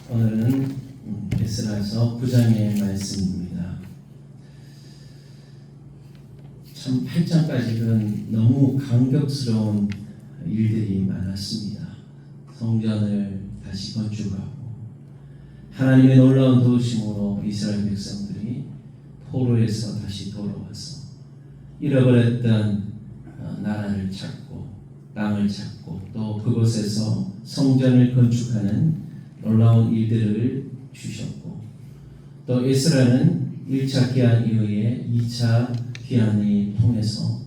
오늘은 에스라서 9장의 말씀입니다. 참 8장까지는 너무 감격스러운 일들이 많았습니다. 성전을 다시 건축하고 하나님의 놀라운 도우심으로 이스라엘 백성들이 포로에서 다시 돌아와서 잃어버렸던 나라를 찾고 땅을 찾고 또 그곳에서 성전을 건축하는 놀라운 일들을 주셨고, 또 에스라는 1차 기한 이후에 2차 기한을 통해서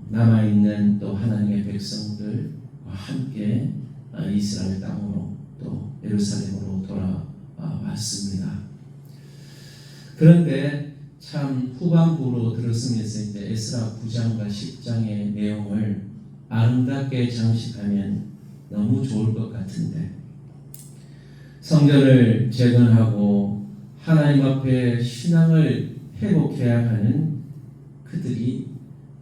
남아있는 또 하나님의 백성들과 함께 이스라엘 땅으로 또 예루살렘으로 돌아왔습니다. 그런데 참 후반부로 들었으면서 이제 에스라 9장과 10장의 내용을 아름답게 장식하면 너무 좋을 것 같은데, 성전을 재건하고 하나님 앞에 신앙을 회복해야 하는 그들이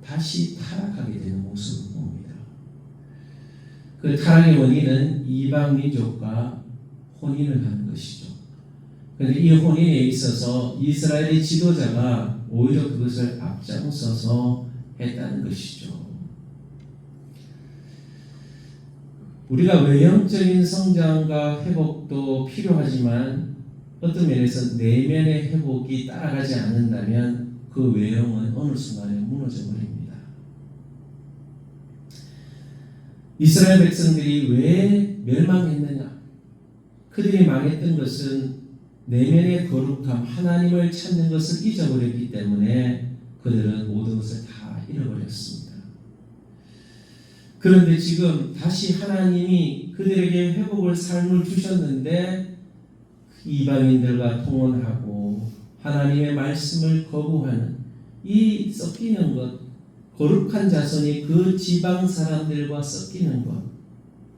다시 타락하게 되는 모습을 봅니다. 그 타락의 원인은 이방 민족과 혼인을 하는 것이죠. 그런데 이 혼인에 있어서 이스라엘의 지도자가 오히려 그것을 앞장서서 했다는 것이죠. 우리가 외형적인 성장과 회복도 필요하지만 어떤 면에서 내면의 회복이 따라가지 않는다면 그 외형은 어느 순간에 무너져 버립니다. 이스라엘 백성들이 왜 멸망했느냐? 그들이 망했던 것은 내면의 거룩함, 하나님을 찾는 것을 잊어버렸기 때문에 그들은 모든 것을 다 잃어버렸습니다. 그런데 지금 다시 하나님이 그들에게 회복을 삶을 주셨는데 이방인들과 통혼하고 하나님의 말씀을 거부하는 이 섞이는 것, 거룩한 자손이 그 지방 사람들과 섞이는 것,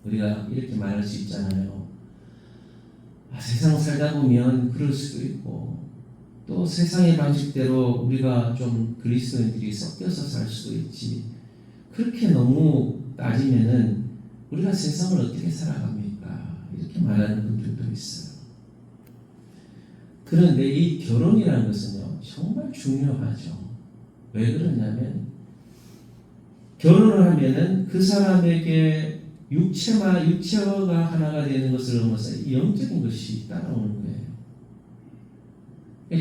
우리가 이렇게 말할 수 있잖아요. 세상 살다 보면 그럴 수도 있고, 또 세상의 방식대로 우리가 좀 그리스도인들이 섞여서 살 수도 있지. 그렇게 너무 따지면은 우리가 세상을 어떻게 살아갑니까? 이렇게 말하는 분들도 있어요. 그런데 이 결혼이라는 것은요, 정말 중요하죠. 왜 그러냐면, 결혼을 하면은 그 사람에게 육체가 하나가 되는 것을 넘어서 영적인 것이 따라오는 거예요.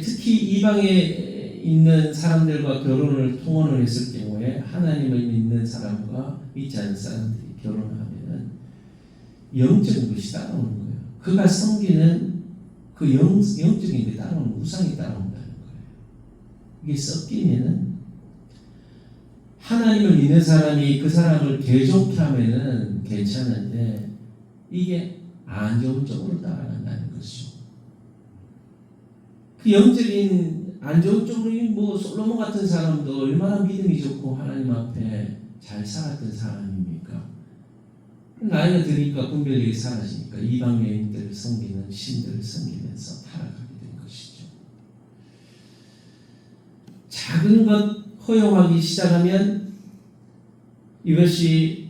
특히 이방에 있는 사람들과 결혼을 통혼을 했을 경우에 하나님을 믿는 사람과 믿지 않는 사람들이 결혼을 하면은 영적인 것이 따라오는 거예요. 그가 섬기는 그 영적인 게 따라오는, 우상이 따라온다는 거예요. 이게 섞이면은 하나님을 믿는 사람이 그 사람을 개종케 하면은 괜찮은데 이게 안 좋은 쪽으로 따라간다는 것이죠. 그 영적인 안 좋은 쪽으로 뭐 솔로몬 같은 사람도 얼마나 믿음이 좋고 하나님 앞에 잘 살았던 사람입니까? 나이가 드니까 분별력이 사라지니까 이방 여인들을 섬기는 신들을 섬기면서 타락하게 된 것이죠. 작은 것 허용하기 시작하면 이것이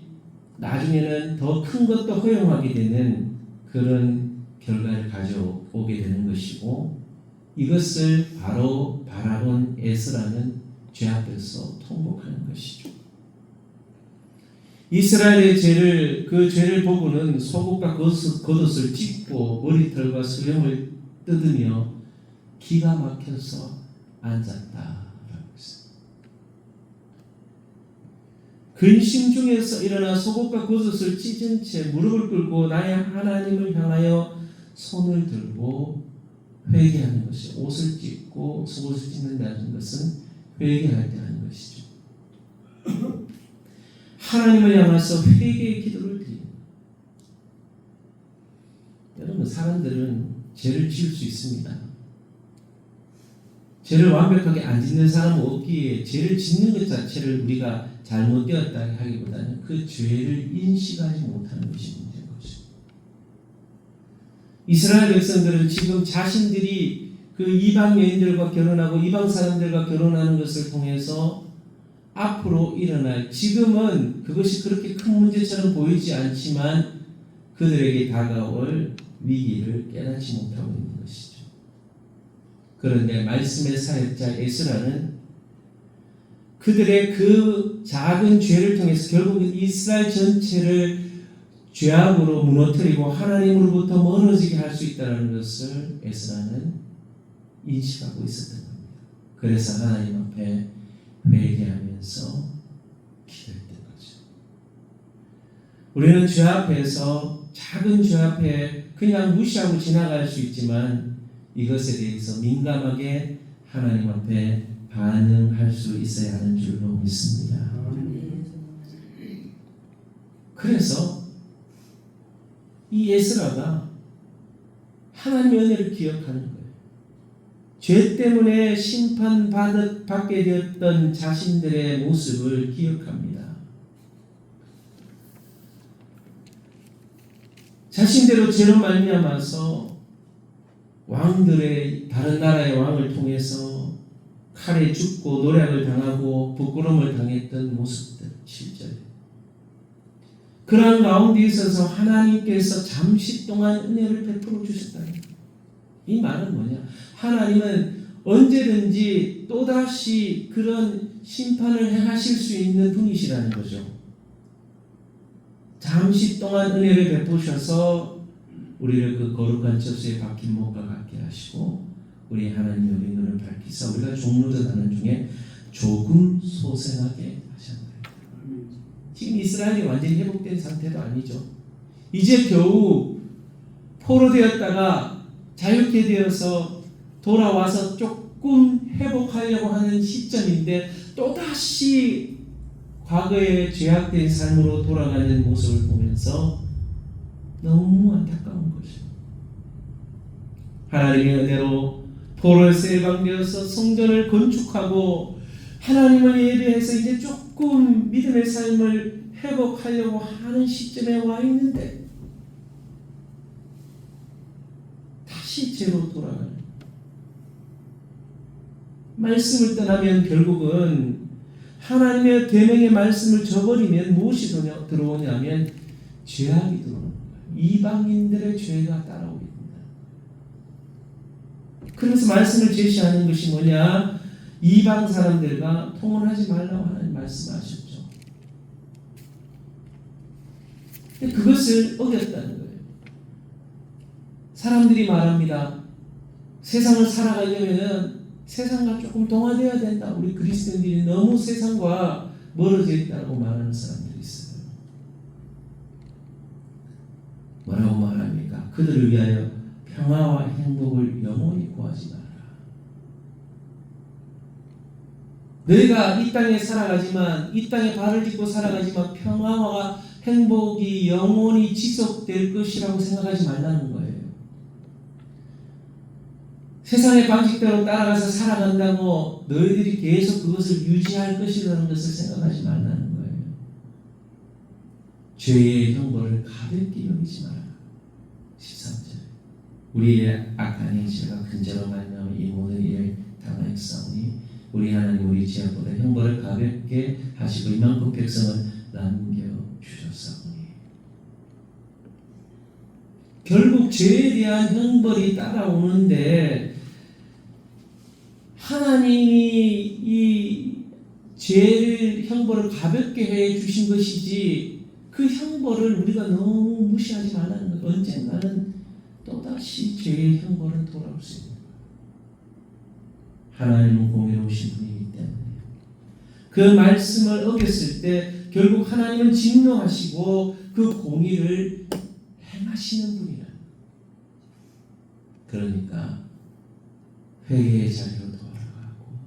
나중에는 더 큰 것도 허용하게 되는 그런 결과를 가져오게 되는 것이고, 이것을 바로 바라본 에스라는 죄 앞에서 통곡하는 것이죠. 이스라엘의 죄를, 그 죄를 보고는 속옷과 겉옷을 찢고 머리털과 수염을 뜯으며 기가 막혀서 앉았다. 근심 중에서 일어나 속옷과 겉옷을 찢은 채 무릎을 꿇고 나의 하나님을 향하여 손을 들고 회개하는 것이, 옷을 찢고 속옷을 찢는다는 것은 회개할 때 하는 것이죠. 하나님을 향해서 회개의 기도를 드립니다. 여러분, 사람들은 죄를 지을 수 있습니다. 죄를 완벽하게 안 짓는 사람은 없기에 죄를 짓는 것 자체를 우리가 잘못되었다 하기보다는 그 죄를 인식하지 못하는 것이 문제인 것이죠. 이스라엘 백성들은 지금 자신들이 그 이방 여인들과 결혼하고 이방 사람들과 결혼하는 것을 통해서 앞으로 일어날, 지금은 그것이 그렇게 큰 문제처럼 보이지 않지만 그들에게 다가올 위기를 깨닫지 못하고 있는 것이죠. 그런데 말씀의 사역자 에스라는 그들의 그 작은 죄를 통해서 결국은 이스라엘 전체를 죄악으로 무너뜨리고 하나님으로부터 멀어지게 할 수 있다는 것을 에스라는 인식하고 있었던 겁니다. 그래서 하나님 앞에 회개하면서 기도했던 거죠. 우리는 죄 앞에서 작은 죄 앞에 그냥 무시하고 지나갈 수 있지만 이것에 대해서 민감하게 하나님 앞에 반응할 수 있어야 하는 줄로 믿습니다. 그래서 이 에스라가 하나님의 은혜를 기억하는 거예요. 죄 때문에 심판받게 되었던 자신들의 모습을 기억합니다. 자신대로 죄로 말미암아서 왕들의 다른 나라의 왕을 통해서 칼에 죽고 노략을 당하고 부끄러움을 당했던 모습들 7절. 그러한 가운데 있어서 하나님께서 잠시 동안 은혜를 베풀어 주셨다. 이 말은 뭐냐? 하나님은 언제든지 또다시 그런 심판을 행하실 수 있는 분이시라는 거죠. 잠시 동안 은혜를 베푸셔서 우리를 그 거룩한 첩수에 박힌 목과 같게 하시고 우리 하나님의 우리 눈을 밝히사 우리가 종로전 하는 중에 조금 소생하게 하셨나요? 지금 이스라엘이 완전히 회복된 상태도 아니죠. 이제 겨우 포로되었다가 자유케 되어서 돌아와서 조금 회복하려고 하는 시점인데 또다시 과거의 죄악된 삶으로 돌아가는 모습을 보면서 너무 안타까운 거죠. 하나님의 은혜로 포로에서 해방되어서 성전을 건축하고 하나님을 예배해서 이제 조금 믿음의 삶을 회복하려고 하는 시점에 와 있는데 다시 죄로 돌아가는 말씀을 떠나면 결국은 하나님의 계명의 말씀을 저버리면 무엇이 들어오냐면 죄악이 들어오는 거예요. 이방인들의 죄가 따라오게 됩니다. 그래서 말씀을 제시하는 것이 뭐냐? 이방 사람들과 통혼하지 말라고 하는 말씀하셨죠. 근데 그것을 어겼다는 거예요. 사람들이 말합니다. 세상을 살아가려면 세상과 조금 동화되어야 된다. 우리 그리스도인들이 너무 세상과 멀어져 있다고 말하는 사람들이 있어요. 뭐라고 말합니까? 그들을 위하여 평화와 행복을 영원히 구하지 마라. 너희가 이 땅에 살아가지만 이 땅에 발을 딛고 살아가지만 평화와 행복이 영원히 지속될 것이라고 생각하지 말라는 거예요. 세상의 방식대로 따라가서 살아간다고 너희들이 계속 그것을 유지할 것이라는 것을 생각하지 말라는 거예요. 죄의 형벌을 가볍게 여기지 마라. 13절. 우리의 악한 행실과 근저로 말미암아 이 모든 일을 당하였사오니 우리 하나님 우리 죄악보다 형벌을 가볍게 하시고 이만큼 백성을 남겨주셨사오니. 결국 죄에 대한 형벌이 따라오는데 하나님이 이 죄를 형벌을 가볍게 해 주신 것이지 그 형벌을 우리가 너무 무시하지 말라는 것. 언젠가는 또다시 죄의 형벌은 돌아올 수 있는 거예요. 하나님은 공의로우신 분이기 때문에 그 말씀을 어겼을 때 결국 하나님은 진노하시고 그 공의를 행하시는 분이라. 그러니까 회개의 자리로 돌아가고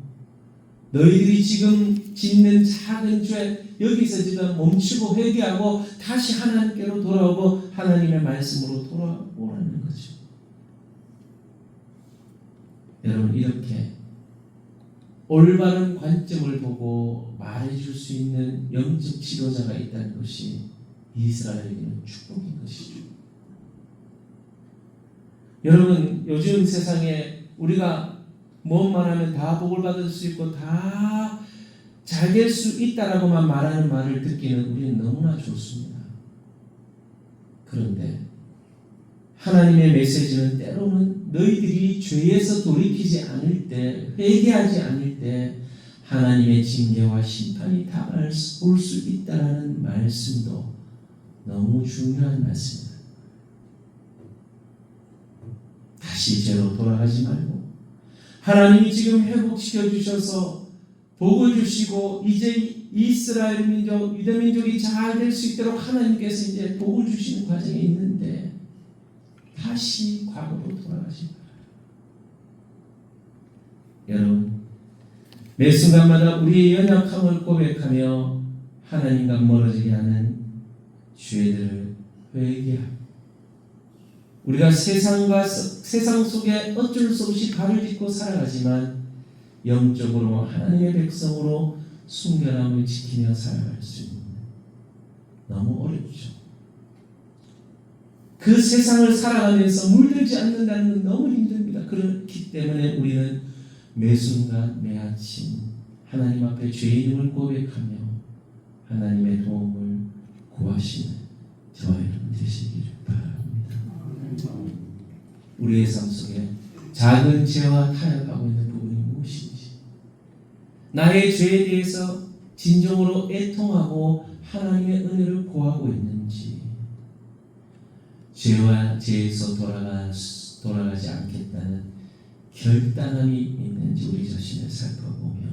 너희들이 지금 짓는 작은 죄 여기서 지금 멈추고 회개하고 다시 하나님께로 돌아오고 하나님의 말씀으로 돌아오라는 거죠. 여러분 이렇게 올바른 관점을 보고 말해줄 수 있는 영적 지도자가 있다는 것이 이스라엘에게는 축복인 것이죠. 여러분 요즘 세상에 우리가 무엇만 하면 다 복을 받을 수 있고 다 잘 될 수 있다라고만 말하는 말을 듣기는 우리는 너무나 좋습니다. 그런데 하나님의 메시지는 때로는 너희들이 죄에서 돌이키지 않을 때, 회개하지 않을 때 하나님의 징계와 심판이 올 수 있다는 말씀도 너무 중요한 말씀입니다. 다시 죄로 돌아가지 말고 하나님이 지금 회복시켜 주셔서 복을 주시고 이제 이스라엘 민족, 유다 민족이 잘 될 수 있도록 하나님께서 이제 복을 주시는 과정에 있는데 다시 과거로 돌아가지 말아요. 여러분, 매 순간마다 우리의 연약함을 고백하며 하나님과 멀어지게 하는 죄들을 회개하고 우리가 세상 속에 어쩔 수 없이 발을 딛고 살아가지만 영적으로 하나님의 백성으로 순결함을 지키며 살아갈 수 있는 너무 어렵죠. 그 세상을 살아가면서 물들지 않는다는 건 너무 힘듭니다. 그렇기 때문에 우리는 매 순간 매 아침 하나님 앞에 죄인임을 고백하며 하나님의 도움을 구하시는 저와 여러분 되시기를 바랍니다. 우리의 삶 속에 작은 죄와 타협하고 있는 부분이 무엇인지, 나의 죄에 대해서 진정으로 애통하고 하나님의 은혜를 구하고 있는지, 죄와 죄에서 돌아가지 않겠다는 결단함이 있는지 우리 자신을 살펴보며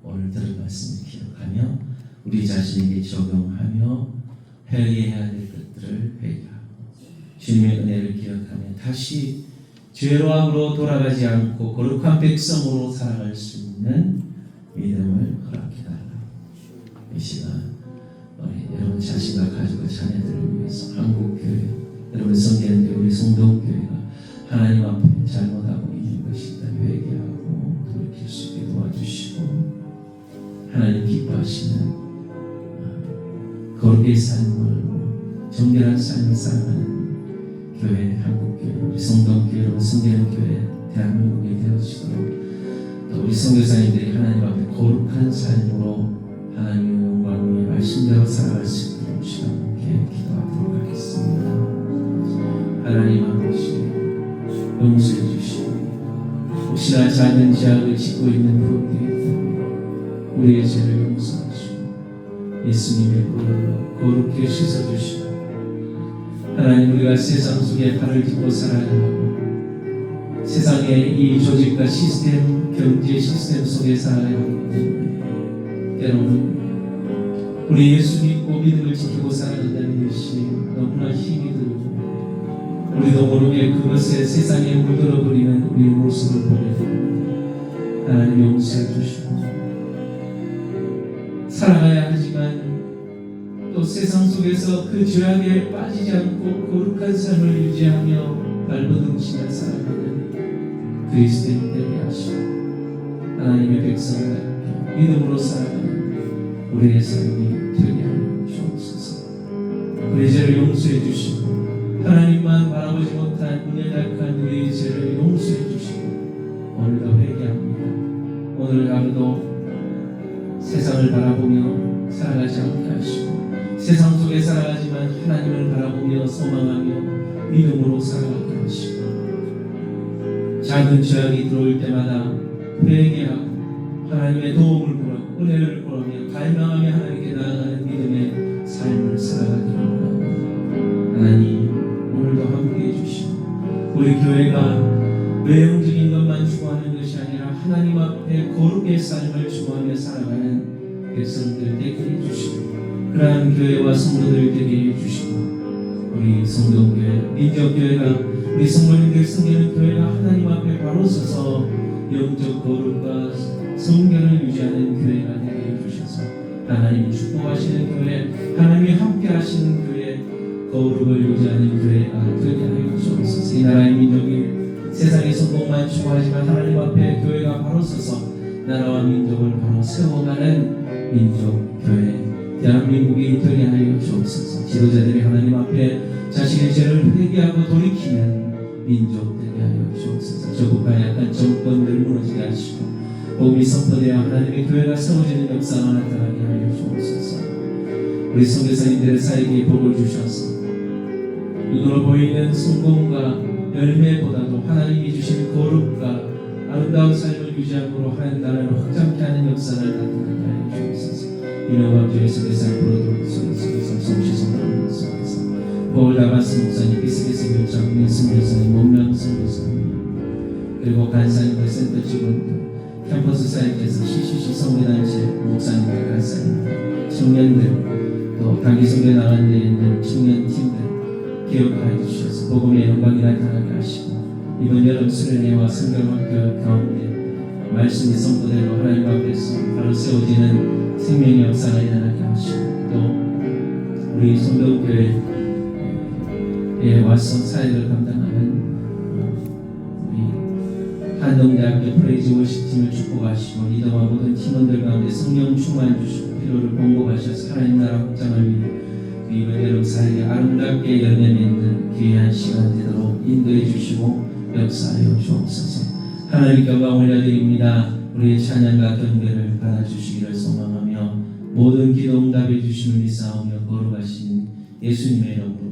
오늘 들은 말씀을 기억하며 우리 자신에게 적용하며 회개해야 될 것들을 회개하고 주님의 은혜를 기억하며 다시 죄로함으로 돌아가지 않고 거룩한 백성으로 살아갈 수 있는 믿음을 허락해달라고 이 시간 여러분 자신과 가족과 자녀들을 위해서 한국교회 여러분 성경교회 우리 성동교회가 하나님 앞에 잘못하고 있는 것이 있다면 회개하고 돌이킬 수 있게 도와주시고 하나님 기뻐하시는 거룩의 삶을 정결한 삶을 살아가는 교회 한국교회 우리 성동교회 우리 성경교회 대한민국에 되어지도록 또 우리 선교사님들이 하나님 앞에 거룩한 삶으로 하나님의 영광 위에 말씀대로 살아갈 수 있도록 시간 함께 기도하도록 하겠습니다. 하나님 아버지 용서해 주시고 혹시나 작은 죄악을 짓고 있는 부분들이 있다면 우리의 죄를 용서하시고 예수님의 보혈로 거룩히 씻어주시고 하나님 우리가 세상 속에 발을 딛고 살아야 하고 세상의 이 조직과 시스템 경제 시스템 속에 살아야 하기 때문에 때로는 우리 예수 믿고 믿음을 지키고 살아간다는 것이 너무나 힘이 들고 우리도 모르게 그것에 세상에 물들어버리는 우리의 모습을 보게 됩니다. 하나님 용서해 주시고 살아가야 하지만 또 세상 속에서 그 죄악에 빠지지 않고 거룩한 삶을 유지하며 발버둥치며 살아가는 그리스도인 되게 하시고 하나님의 백성답게 믿음으로 살아가는 우리의 삶이 되게 하여 주옵소서. 우리 죄를 용서해 주시고 하나님만 바라보지 못한 은혜약한 우리의 죄를 용서해 주시고 오늘도 회개합니다. 오늘 하루도 세상을 바라보며 살아가지 않게 하시고 세상 속에 살아가지만 하나님을 바라보며 소망하며 믿음으로 살아가게 하시고 작은 죄악이 들어올 때마다 회개하고 하나님의 도움을 구하고 은혜를 구하며 갈망하며 하나님께 나아가는 믿음의 삶을 살아가기를 원합니다. 하나님 오늘도 함께해 주시고 우리 교회가 외형적인 것만 추구하는 것이 아니라 하나님 앞에 거룩의 삶을 추구하며 살아가는 백성들 되게 해주시고 그러한 교회와 성도들 되게 해주시고 우리 성동교회 민족교회가 우리 성도님들 섬기는 교회가 하나님 앞에 바로 서서 영적 거룩과 성결을 유지하는 교회가 되게 해주셔서 하나님이 축복하시는 교회 하나님이 함께 하시는 교회 거룩을 유지하는 교회가 되게 하여 주옵소서. 이 나라의 민족이 세상의 성공만 추구하지만 하나님 앞에 교회가 바로 서서 나라와 민족을 바로 세워가는 민족 교회 대한민국이 되게 하여 주옵소서. 지도자들이 하나님 앞에 자신의 죄를 회개하고 돌이키는 민족 되게 하여 주옵소서. 저 국가 약간 정권을 무너지게 하시고 복음이 선포되어 하나님의 교회가 세워지는 역사가 나타나게 하여 주옵소서. 우리 선교사님들의 사역에 복을 주셔서 눈으로 보이는 성공과 열매보다도 하나님이 주신 거룩과 아름다운 삶을 유지함으로 하나님 나라를 확장케 하는 역사를 나타나게 하여 주옵소서. 이명박 교회 속에서 앞으로도 속에서 성시성하는 속에서 보울 다바스 목사님, 비스기스 교장, 민승 교사님, 몸명승 교사님, 그리고 간사님과 센터 직원들, 캠퍼스 사이트에서 CCC 성회단체 목사님과 간사님들, 청년들, 또 단기 성회 나간 데 있는 청년 팀들 기억하여 주셔서 복음의 영광이 나타나게 하시고, 이번 여름 수련회와 성경학교 가운데 말씀이 선포되고 하나님 앞에서 바로 세워지는 생명의 역사가 일어나게 하시고, 또 우리 성동교회에 와서 사역을 감당하는 우리 한동대학교 프레이즈 워십팀을 축복하시고, 리더와 모든 팀원들 가운데 성령 충만 주시고 필요를 공급하셔서 하나님 나라 확장을 위해 이번 여름 사역에 아름답게 열매 맺는 귀한 시간 되도록 인도해 주시고 역사하여 주옵소서. 하나님께 영광 올려드립니다. 우리의 찬양과 경배를 받아주시기를 소망하며 모든 기도 응답해 주심을 믿사오며 거룩하신 예수님의 이름으로